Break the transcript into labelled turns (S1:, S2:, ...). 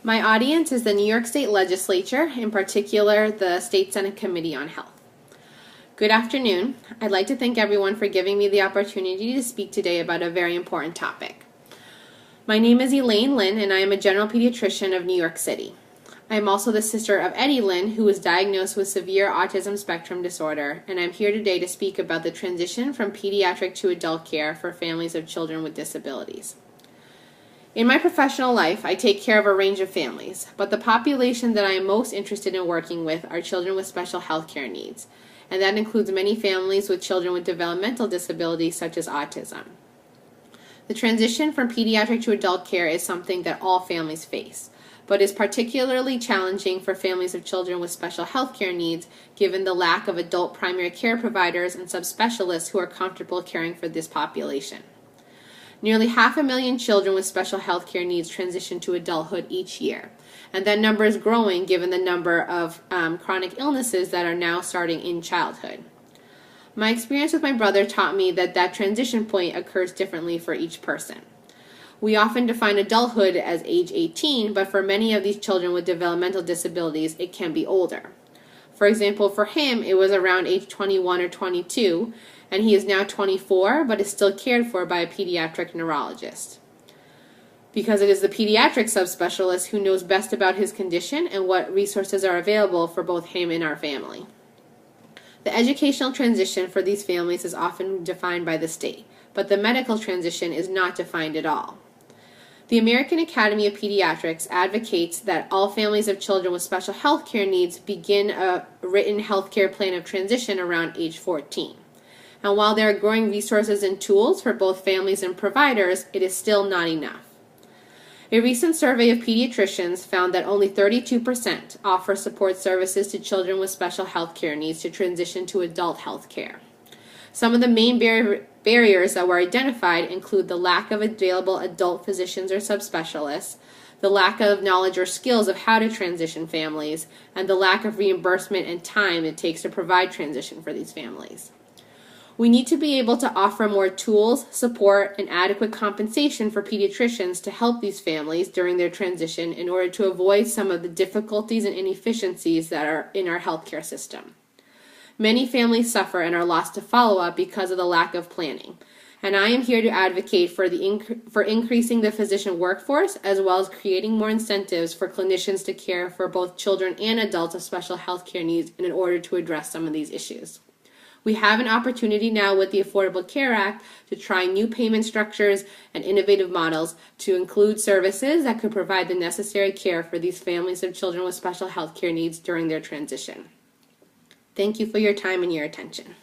S1: My audience is the New York State Legislature, in particular the State Senate Committee on Health. Good afternoon. I'd like to thank everyone for giving me the opportunity to speak today about a very important topic. My name is Elaine Lynn, and I am a general pediatrician of New York City. I am also the sister of Eddie Lynn, who was diagnosed with severe autism spectrum disorder, and I'm here today to speak about the transition from pediatric to adult care for families of children with disabilities. In my professional life, I take care of a range of families, but the population that I am most interested in working with are children with special health care needs, and that includes many families with children with developmental disabilities such as autism. The transition from pediatric to adult care is something that all families face, but is particularly challenging for families of children with special health care needs given the lack of adult primary care providers and subspecialists who are comfortable caring for this population. Nearly 500,000 children with special health care needs transition to adulthood each year, and that number is growing given the number of chronic illnesses that are now starting in childhood. My experience with my brother taught me that transition point occurs differently for each person. We often define adulthood as age 18, but for many of these children with developmental disabilities, it can be older. For example, for him, it was around age 21 or 22, and he is now 24, but is still cared for by a pediatric neurologist, because it is the pediatric subspecialist who knows best about his condition and what resources are available for both him and our family. The educational transition for these families is often defined by the state, but the medical transition is not defined at all. The American Academy of Pediatrics advocates that all families of children with special health care needs begin a written health care plan of transition around age 14. And while there are growing resources and tools for both families and providers, it is still not enough. A recent survey of pediatricians found that only 32% offer support services to children with special health care needs to transition to adult health care. Some of the main barriers that were identified include the lack of available adult physicians or subspecialists, the lack of knowledge or skills of how to transition families, and the lack of reimbursement and time it takes to provide transition for these families. We need to be able to offer more tools, support, and adequate compensation for pediatricians to help these families during their transition in order to avoid some of the difficulties and inefficiencies that are in our healthcare system. Many families suffer and are lost to follow-up because of the lack of planning, and I am here to advocate for increasing the physician workforce as well as creating more incentives for clinicians to care for both children and adults of special health care needs in order to address some of these issues. We have an opportunity now with the Affordable Care Act to try new payment structures and innovative models to include services that could provide the necessary care for these families of children with special health care needs during their transition. Thank you for your time and your attention.